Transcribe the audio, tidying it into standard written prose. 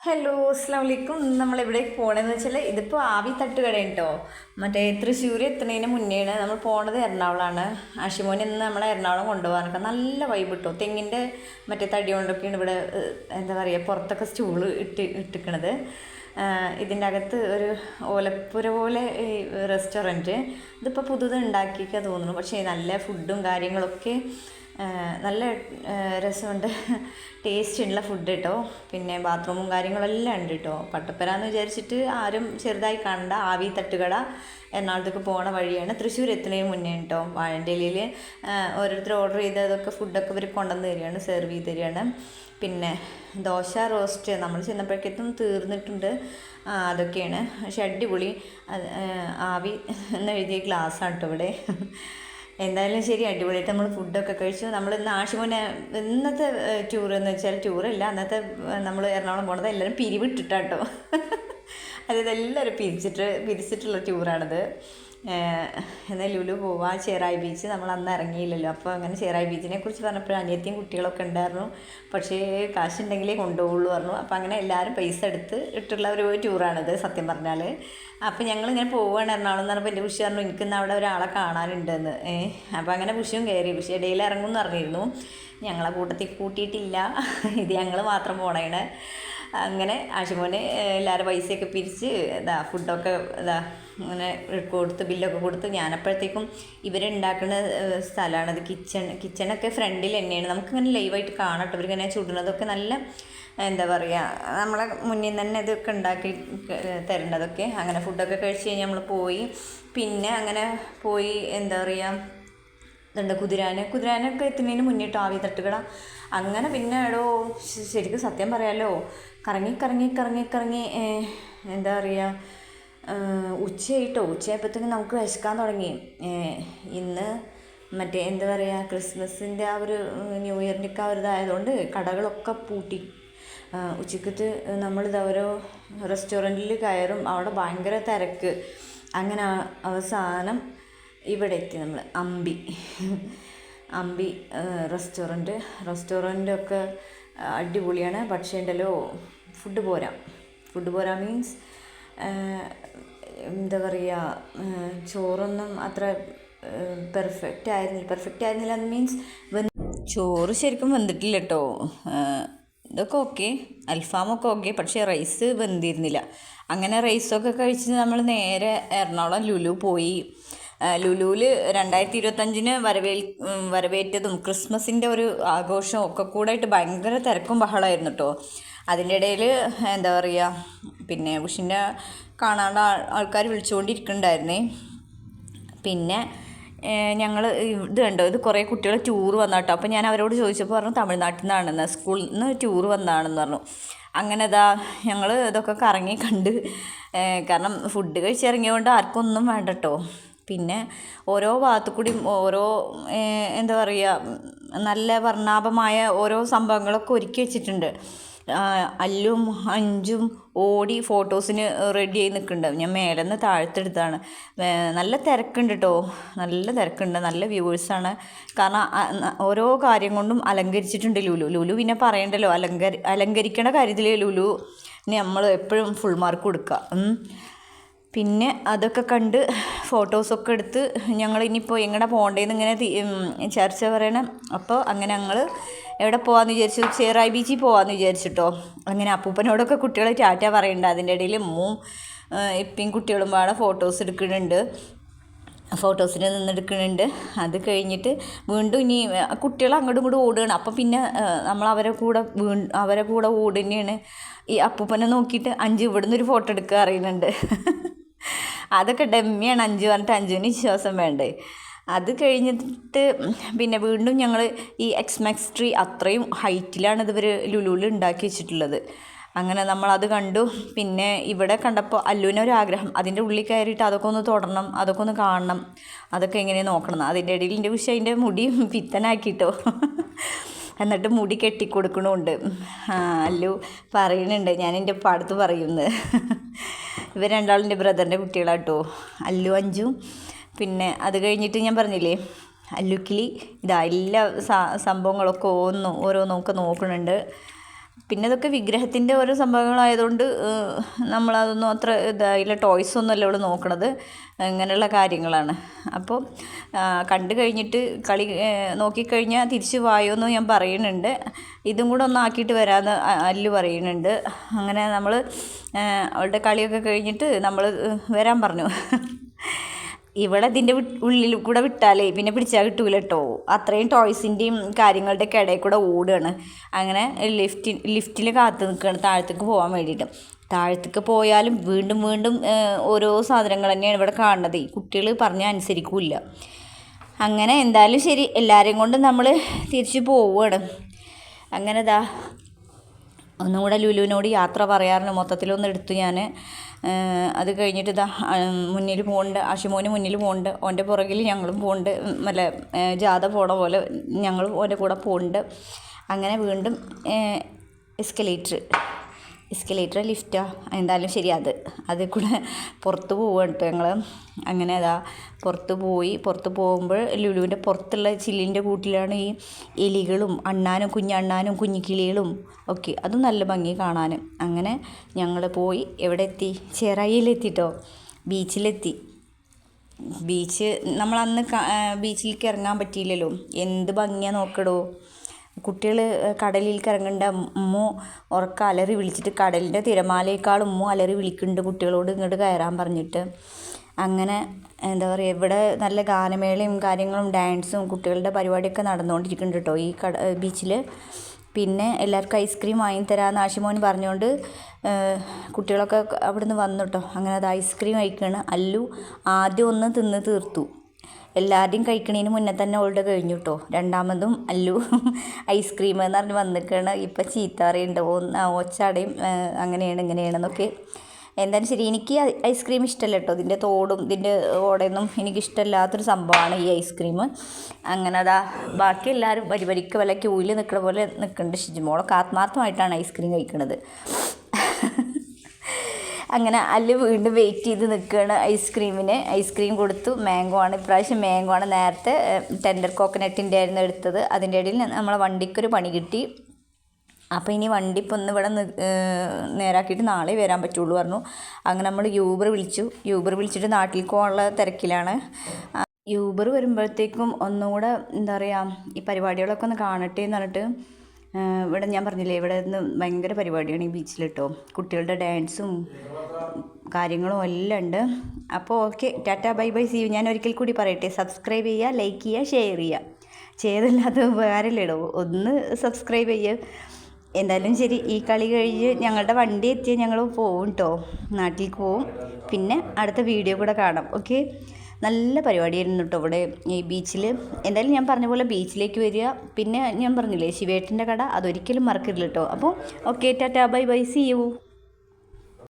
Hello അസ്സാം വലൈക്കും. നമ്മളിവിടെ പോകണമെന്ന് വെച്ചാൽ ഇതിപ്പോൾ ആവി തട്ടുകട കേട്ടോ. മറ്റേ തൃശ്ശൂർ എത്തുന്നതിന് മുന്നേയാണ് നമ്മൾ പോണത്. എറണാകുളമാണ്. ആഷിമോൻ ഇന്ന് നമ്മളെ എറണാകുളം കൊണ്ടുപോകാനൊക്കെ നല്ല വൈബ് കിട്ടും. തെങ്ങിൻ്റെ മറ്റേ തടി കൊണ്ടൊക്കെയാണ് ഇവിടെ എന്താ പറയുക പുറത്തൊക്കെ സ്റ്റൂള് ഇട്ടിക്കണത്. ഇതിൻ്റെ അകത്ത് ഒരു ഓലപ്പുര പോലെ ഈ റെസ്റ്റോറൻറ്റ്. ഇതിപ്പോൾ പുതുത് ഉണ്ടാക്കിയൊക്കെ തോന്നുന്നു. പക്ഷേ നല്ല ഫുഡും കാര്യങ്ങളൊക്കെ നല്ല രസമുണ്ട്. ടേസ്റ്റ് ഉള്ള ഫുഡ് കേട്ടോ. പിന്നെ ബാത്റൂമും കാര്യങ്ങളെല്ലാം ഉണ്ട് കേട്ടോ. പട്ടപ്പരാന്ന് വിചാരിച്ചിട്ട് ആരും ചെറുതായി കണ്ട ആവി തട്ടുകട എറണാകുളത്തേക്ക് പോണ വഴിയാണ്. തൃശ്ശൂർ എത്തുന്നതിന് മുന്നേ കേട്ടോ. വാഴൻ്റെലിയിൽ ഓരോരുത്തർ ഓർഡർ ചെയ്തതൊക്കെ ഫുഡൊക്കെ ഇവർ കൊണ്ടുവന്ന് തരികയാണ്, സെർവ് ചെയ്ത് തരികയാണ്. പിന്നെ ദോശ റോസ്റ്റ് നമ്മൾ ചെന്നപ്പോഴേക്കും തീർന്നിട്ടുണ്ട്. അതൊക്കെയാണ്. പക്ഷെ അടിപൊളി. ആവി എന്നെഴുതിയ ഗ്ലാസ്സാണ് കേട്ടോ ഇവിടെ. എന്തായാലും ശരി, അടിപൊളിയായിട്ട് നമ്മൾ ഫുഡൊക്കെ കഴിച്ചു. നമ്മൾ ഇന്ന് ആഷിമോനെ ഇന്നത്തെ ടൂർ എന്ന് വെച്ചാൽ ടൂറല്ല, അന്നത്തെ നമ്മൾ എറണാകുളം പോണത് എല്ലാവരും പിരിവിട്ടിട്ടാട്ടോ. അതായത് എല്ലാവരും പിരിച്ചിട്ടുള്ള ടൂറാണിത്. എന്നാൽ ലുലു പോവാ, ചെറായി ബീച്ച്. നമ്മൾ അന്ന് ഇറങ്ങിയില്ലല്ലോ. അപ്പോൾ അങ്ങനെ ചെറായി ബീച്ചിനെ കുറിച്ച് പറഞ്ഞപ്പോൾ അനിയത്തിയും കുട്ടികളൊക്കെ ഉണ്ടായിരുന്നു. പക്ഷേ കാശുണ്ടെങ്കിലേ കൊണ്ടുപോകുള്ളൂ പറഞ്ഞു. അപ്പോൾ അങ്ങനെ എല്ലാവരും പൈസ എടുത്ത് ഇട്ടുള്ള ഒരു ടൂറാണിത് സത്യം പറഞ്ഞാൽ. അപ്പോൾ ഞങ്ങളിങ്ങനെ പോവുകയാണ് എറണാകുളം എന്ന് പറഞ്ഞപ്പോൾ എൻ്റെ ബുഷി പറഞ്ഞു എനിക്കിന്ന് അവിടെ ഒരാളെ കാണാനുണ്ടെന്ന്. അപ്പോൾ അങ്ങനെ ബുഷിയും കയറി. ബുഷി ഇടയിൽ ഇറങ്ങുമെന്ന് പറഞ്ഞിരുന്നു. ഞങ്ങളെ കൂട്ടത്തിൽ കൂട്ടിയിട്ടില്ല. ഇത് ഞങ്ങൾ മാത്രം പോണേണ്. അങ്ങനെ ആഷിമോന് എല്ലാവരും പൈസയൊക്കെ പിരിച്ച് ഫുഡൊക്കെ അങ്ങനെ കൊടുത്ത് ബില്ലൊക്കെ കൊടുത്ത് ഞാനപ്പോഴത്തേക്കും ഇവരുണ്ടാക്കുന്ന സ്ഥലമാണത്. കിച്ചണൊക്കെ ഫ്രണ്ടിൽ തന്നെയാണ്. നമുക്കിങ്ങനെ ലൈവായിട്ട് കാണട്ടോ. ഇവരിങ്ങനെ ചുടുന്നതൊക്കെ നല്ല എന്താ പറയുക, നമ്മളെ മുന്നിൽ തന്നെ ഇതൊക്കെ ഉണ്ടാക്കി തരേണ്ടതൊക്കെ. അങ്ങനെ ഫുഡൊക്കെ കഴിച്ച് കഴിഞ്ഞ് നമ്മൾ പോയി. പിന്നെ അങ്ങനെ പോയി എന്താ പറയുക, ഇതുണ്ട് കുതിരാനൊക്കെ എത്തുന്നതിന് മുന്നിട്ട് ആവി തട്ടുകട. അങ്ങനെ പിന്നെ ശരിക്കും സത്യം പറയാമല്ലോ, കറങ്ങി എന്താ പറയുക, ഉച്ചയായപ്പോഴത്തേക്കും നമുക്ക് വിശക്കാൻ തുടങ്ങി. ഇന്ന് മറ്റേ എന്താ പറയുക, ക്രിസ്മസിൻ്റെ ആ ഒരു ന്യൂ ഇയറിൻ്റെയൊക്കെ ആ ഒരു ഇതായതുകൊണ്ട് കടകളൊക്കെ പൂട്ടി. ഉച്ചക്കത്ത് നമ്മളിത് ഓരോ റെസ്റ്റോറൻറ്റിൽ കയറും, അവിടെ ഭയങ്കര തിരക്ക്. അങ്ങനെ അവസാനം ഇവിടെ എത്തി നമ്മൾ. അമ്പി റെസ്റ്റോറൻറ്റൊക്കെ അടിപൊളിയാണ്. പക്ഷേ ഉണ്ടല്ലോ ഫുഡ് പോരാ മീൻസ് എന്താ പറയുക, ചോറൊന്നും അത്ര പെർഫെക്റ്റ് ആയിരുന്നില്ല മീൻസ് ചോറ് ശരിക്കും വെന്തിട്ടില്ല കേട്ടോ. ഇതൊക്കെ ഓക്കെ, അൽഫാമൊക്കെ ഓക്കെ, പക്ഷേ റൈസ് വെന്തിരുന്നില്ല. അങ്ങനെ റൈസൊക്കെ കഴിച്ച് നമ്മൾ നേരെ എറണാകുളം ലുലു പോയി. ലുലുവിൽ 2025 വരവേറ്റതും ക്രിസ്മസിൻ്റെ ഒരു ആഘോഷവും ഒക്കെ കൂടായിട്ട് ഭയങ്കര തിരക്കും ബഹളമായിരുന്നു കേട്ടോ. അതിൻ്റെ ഇടയിൽ എന്താ പറയുക, പിന്നെ ഉഷിൻ്റെ കാണാണ്ട് ആൾക്കാർ വിളിച്ചുകൊണ്ടിരിക്കുന്നുണ്ടായിരുന്നേ. പിന്നെ ഞങ്ങൾ ഇത് കണ്ടോ, ഇത് കുറേ കുട്ടികൾ ടൂർ വന്ന കേട്ടോ. അപ്പോൾ ഞാൻ അവരോട് ചോദിച്ചപ്പോൾ പറഞ്ഞു തമിഴ്നാട്ടിൽ നിന്നാണെന്ന്, സ്കൂളിൽ നിന്ന് ടൂർ വന്നതാണെന്ന് പറഞ്ഞു. അങ്ങനെ ഞങ്ങൾ ഇതൊക്കെ കറങ്ങി കണ്ട്. കാരണം ഫുഡ് കഴിച്ചിറങ്ങിയതുകൊണ്ട് ആർക്കും ഒന്നും വേണ്ട കേട്ടോ. പിന്നെ ഓരോ ഭാഗത്തു കൂടിയും ഓരോ എന്താ പറയുക, നല്ല വർണ്ണാഭമായ ഓരോ സംഭവങ്ങളൊക്കെ ഒരുക്കി വെച്ചിട്ടുണ്ട്. അല്ലും അഞ്ചും ഓടി ഫോട്ടോസിന് റെഡി ആയി നിൽക്കുന്നുണ്ട്. ഞാൻ മേലെ നിന്ന് താഴത്തെടുത്താണ്. നല്ല തിരക്കുണ്ട് കേട്ടോ, നല്ല തിരക്കുണ്ട്, നല്ല വ്യൂവേഴ്സാണ്. കാരണം ഓരോ കാര്യം കൊണ്ടും അലങ്കരിച്ചിട്ടുണ്ട് ലുലു. പിന്നെ പറയണ്ടല്ലോ, അലങ്കരിക്കണ കാര്യത്തിൽ ലുലുവിന് നമ്മൾ എപ്പോഴും ഫുൾ മാർക്ക് കൊടുക്കുക. പിന്നെ അതൊക്കെ കണ്ട് ഫോട്ടോസൊക്കെ എടുത്ത് ഞങ്ങൾ ഇനിയിപ്പോൾ എങ്ങനെ പോകേണ്ടതെന്ന് ഇങ്ങനെ ചർച്ച പറയണം. അപ്പോൾ അങ്ങനെ ഞങ്ങൾ എവിടെ പോകാമെന്ന് വിചാരിച്ചു, ചെറായി ബീച്ചിൽ പോകാമെന്ന് വിചാരിച്ചിട്ടോ. അങ്ങനെ അപ്പൂപ്പനോടൊക്കെ കുട്ടികൾ ടാറ്റ പറയുന്നുണ്ട്. അതിൻ്റെ ഇടയിൽ ഇപ്പം കുട്ടികളും പാടെ ഫോട്ടോസിന് നിന്നെടുക്കുന്നുണ്ട്. അത് കഴിഞ്ഞിട്ട് വീണ്ടും ഇനി കുട്ടികൾ അങ്ങോട്ടും ഇങ്ങോട്ടും ഓടുകയാണ്. അപ്പം പിന്നെ നമ്മൾ അവരെ കൂടെ ഓടുകയാണ്. ഈ അപ്പൂപ്പനെ നോക്കിയിട്ട് അഞ്ച് ഇവിടുന്ന് ഒരു ഫോട്ടോ എടുക്കുക അറിയുന്നുണ്ട്. അതൊക്കെ ഡമ്മിയാണ്. പറഞ്ഞിട്ട് അഞ്ചുവിന് വിശ്വാസം വേണ്ടേ. അത് കഴിഞ്ഞിട്ട് പിന്നെ വീണ്ടും ഞങ്ങൾ ഈ എക്സ്മാക്സ് ട്രീ അത്രയും ഹൈറ്റിലാണ് ഇവർ ലുലുവിൽ ഉണ്ടാക്കി വെച്ചിട്ടുള്ളത്. അങ്ങനെ നമ്മളത് കണ്ടു. പിന്നെ ഇവിടെ കണ്ടപ്പോൾ അല്ലുവിനൊരാഗ്രഹം, അതിൻ്റെ ഉള്ളിൽ കയറിയിട്ട് അതൊക്കെ ഒന്ന് തൊടണം, അതൊക്കെ ഒന്ന് കാണണം, അതൊക്കെ എങ്ങനെ നോക്കണം. അതിൻ്റെ ഇടയിൽ എൻ്റെ വിഷയം അതിൻ്റെ മുടി പിത്തനാക്കിട്ടോ. എന്നിട്ട് മുടി കെട്ടിക്കൊടുക്കണമുണ്ട്. അല്ലു പറയുന്നുണ്ട്, ഞാൻ എൻ്റെ അടുത്ത് പറയുന്നത്. ഇവർ രണ്ടാളും എൻ്റെ ബ്രദറിൻ്റെ കുട്ടികളാട്ടോ, അല്ലു അഞ്ചും. പിന്നെ അത് കഴിഞ്ഞിട്ട് ഞാൻ പറഞ്ഞില്ലേ, അല്ലുക്കിളി എല്ലാ സംഭവങ്ങളൊക്കെ ഓരോന്നൊക്കെ നോക്കുന്നുണ്ട്. പിന്നെ ഇതൊക്കെ വിഗ്രഹത്തിൻ്റെ ഓരോ സംഭവങ്ങളായതുകൊണ്ട് നമ്മളതൊന്നും അത്ര ഇതായില്ല, ടോയ്സൊന്നും അല്ല ഇവിടെ നോക്കണത്, ഇങ്ങനെയുള്ള കാര്യങ്ങളാണ്. അപ്പോൾ കണ്ടു കഴിഞ്ഞിട്ട് കളി നോക്കിക്കഴിഞ്ഞാൽ തിരിച്ച് വായോന്ന് ഞാൻ പറയുന്നുണ്ട്. ഇതും കൂടെ ഒന്ന് ആക്കിയിട്ട് വരാമെന്ന് അല്ലു പറയുന്നുണ്ട്. അങ്ങനെ നമ്മൾ അവളുടെ കളിയൊക്കെ കഴിഞ്ഞിട്ട് നമ്മൾ വരാൻ പറഞ്ഞു. ഇവിടെ ഇതിൻ്റെ ഉള്ളിൽ കൂടെ വിട്ടാലേ പിന്നെ പിടിച്ചാൽ കിട്ടൂല കേട്ടോ. അത്രയും ടോയ്സിൻ്റെയും കാര്യങ്ങളുടെയൊക്കെ ഇടയിൽ കൂടെ ഓടുകയാണ്. അങ്ങനെ ലിഫ്റ്റിൽ കാത്തു നിൽക്കുകയാണ് താഴത്തേക്ക് പോകാൻ വേണ്ടിയിട്ട്. താഴത്തേക്ക് പോയാലും വീണ്ടും വീണ്ടും ഓരോ സാധനങ്ങൾ തന്നെയാണ് ഇവിടെ കാണുന്നത്. കുട്ടികൾ പറഞ്ഞാൽ അനുസരിക്കില്ല. അങ്ങനെ എന്തായാലും ശരി, എല്ലാവരെയും കൊണ്ട് നമ്മൾ തിരിച്ച് പോവുകയാണ്. അങ്ങനെ ഒന്നും കൂടെ ലുലുവിനോട് യാത്ര പറയാറുണ്ട്. മൊത്തത്തിലൊന്ന് എടുത്തു ഞാൻ. അത് കഴിഞ്ഞിട്ട് മുന്നിൽ പോകുന്നുണ്ട്, ആഷിമോന് മുന്നിൽ പോകുന്നുണ്ട്, ഓൻ്റെ പുറകിൽ ഞങ്ങളും പോകുന്നുണ്ട്. നല്ല ജാഥ പോണ പോലെ ഞങ്ങളും ഓൻ്റെ കൂടെ പോകുന്നുണ്ട്. അങ്ങനെ വീണ്ടും എസ്കലേറ്റർ ലിഫ്റ്റാ എന്തായാലും ശരി, അതിൽ കൂടെ പുറത്ത് പോവുകയാണ് കേട്ടോ ഞങ്ങൾ. അങ്ങനെ പുറത്ത് പോകുമ്പോൾ ലുലുവിൻ്റെ പുറത്തുള്ള ചില്ലിൻ്റെ കൂട്ടിലാണ് ഈ എലികളും കുഞ്ഞണ്ണാനും കുഞ്ഞിക്കിളികളും ഒക്കെ. അതും നല്ല ഭംഗി കാണാൻ. അങ്ങനെ ഞങ്ങൾ പോയി എവിടെ എത്തി? ചെറായിലെത്തിട്ടോ, ബീച്ചിലെത്തി. നമ്മളന്ന് ബീച്ചിലേക്ക് ഇറങ്ങാൻ പറ്റിയില്ലല്ലോ. എന്ത് ഭംഗിയാണ് നോക്കടോ. കുട്ടികൾ കടലിലേക്ക് ഇറങ്ങേണ്ട ഉമ്മു ഉറക്കം അലറി വിളിച്ചിട്ട് കടലിൻ്റെ തിരമാലയേക്കാൾ ഉമ്മു അലറി വിളിക്കുന്നുണ്ട് കുട്ടികളോട് ഇങ്ങോട്ട് കയറാൻ പറഞ്ഞിട്ട്. അങ്ങനെ എന്താ പറയുക, ഇവിടെ നല്ല ഗാനമേളയും കാര്യങ്ങളും ഡാൻസും കുട്ടികളുടെ പരിപാടിയൊക്കെ നടന്നുകൊണ്ടിരിക്കുന്നുണ്ട് കേട്ടോ ഈ ബീച്ചിൽ. പിന്നെ എല്ലാവർക്കും ഐസ്ക്രീം വാങ്ങിത്തരാമെന്ന് ആഷിമോൻ പറഞ്ഞുകൊണ്ട് കുട്ടികളൊക്കെ അവിടെ നിന്ന് വന്നു കേട്ടോ. അങ്ങനെ അത് ഐസ്ക്രീം കഴിക്കുകയാണ്. അല്ലു ആദ്യം ഒന്ന് തിന്ന് തീർത്തു. എല്ലാവരുടെയും കഴിക്കണതിന് മുന്നേ തന്നെ ഓൾഡ് കഴിഞ്ഞു കേട്ടോ. രണ്ടാമതും അല്ലു ഐസ്ക്രീം എന്ന് പറഞ്ഞ് വന്നിക്കാണ്. ഇപ്പം ചീത്ത അറിയുണ്ട്, ഒച്ചടയും അങ്ങനെയാണ് ഇങ്ങനെയാണെന്നൊക്കെ. എന്തായാലും ശരി, എനിക്ക് ഐസ്ക്രീം ഇഷ്ടമല്ല കേട്ടോ. ഇതിൻ്റെ തോടും ഇതിൻ്റെ ഓടയൊന്നും എനിക്കിഷ്ടമല്ലാത്തൊരു സംഭവമാണ് ഈ ഐസ്ക്രീം. അങ്ങനെ ബാക്കി എല്ലാവരും വരിക്ക് വല്ല ക്യൂവിൽ നിൽക്കുന്ന പോലെ നിൽക്കുന്നുണ്ട്. ഷിജുമോളൊക്കെ ആത്മാർത്ഥമായിട്ടാണ് ഐസ്ക്രീം കഴിക്കുന്നത്. അങ്ങനെ അല്ലു വീണ്ടും വെയിറ്റ് ചെയ്ത് നിൽക്കുകയാണ് ഐസ്ക്രീമിന്. ഐസ്ക്രീം കൊടുത്തു. മാംഗോ ആണ്, ഇപ്രാവശ്യം മാംഗോ ആണ്. നേരത്തെ ടെൻഡർ കോക്കനട്ടിൻ്റെ ആയിരുന്നു എടുത്തത്. അതിൻ്റെ ഇടയിൽ നമ്മളെ വണ്ടിക്കൊരു പണി കിട്ടി. അപ്പോൾ ഇനി വണ്ടി ഇപ്പോൾ ഒന്ന് ഇവിടെ നേരാക്കിയിട്ട് നാളെ വരാൻ പറ്റുള്ളൂ പറഞ്ഞു. അങ്ങനെ നമ്മൾ യൂബർ വിളിച്ചിട്ട് നാട്ടിലേക്ക് പോകാനുള്ള തിരക്കിലാണ്. യൂബർ വരുമ്പോഴത്തേക്കും ഒന്നുകൂടെ എന്താ പറയുക, ഈ പരിപാടികളൊക്കെ ഒന്ന് കാണട്ടെ എന്ന് പറഞ്ഞിട്ട് ഇവിടെ ഞാൻ പറഞ്ഞില്ലേ, ഇവിടെ നിന്ന് ഭയങ്കര പരിപാടിയാണ് ഈ ബീച്ചിൽ കേട്ടോ. കുട്ടികളുടെ ഡാൻസും കാര്യങ്ങളും എല്ലാം ഉണ്ട്. അപ്പോൾ okay, tata bye bye, see you. ഞാൻ ഒരിക്കൽ കൂടി പറയട്ടെ, സബ്സ്ക്രൈബ് ചെയ്യുക, ലൈക്ക് ചെയ്യുക, ഷെയർ ചെയ്യുക. ചെയ്തല്ലാതെ ഉപകാരമില്ല ഇടോ, ഒന്ന് സബ്സ്ക്രൈബ് ചെയ്യുക. എന്തായാലും ശരി, ഈ കളി കഴിഞ്ഞ് ഞങ്ങളുടെ വണ്ടി എത്തിയാൽ ഞങ്ങൾ പോവും കേട്ടോ, നാട്ടിലേക്ക് പോവും. പിന്നെ അടുത്ത വീഡിയോ കൂടെ കാണാം. ഓക്കെ, നല്ല പരിപാടിയായിരുന്നു കേട്ടോ ഇവിടെ ഈ ബീച്ചിൽ. എന്തായാലും ഞാൻ പറഞ്ഞ പോലെ ബീച്ചിലേക്ക് വരിക. പിന്നെ ഞാൻ പറഞ്ഞില്ലേ ശിവേട്ടൻ്റെ കട, അതൊരിക്കലും മറക്കരുത് കേട്ടോ. അപ്പോൾ okay, tata bye bye, see U.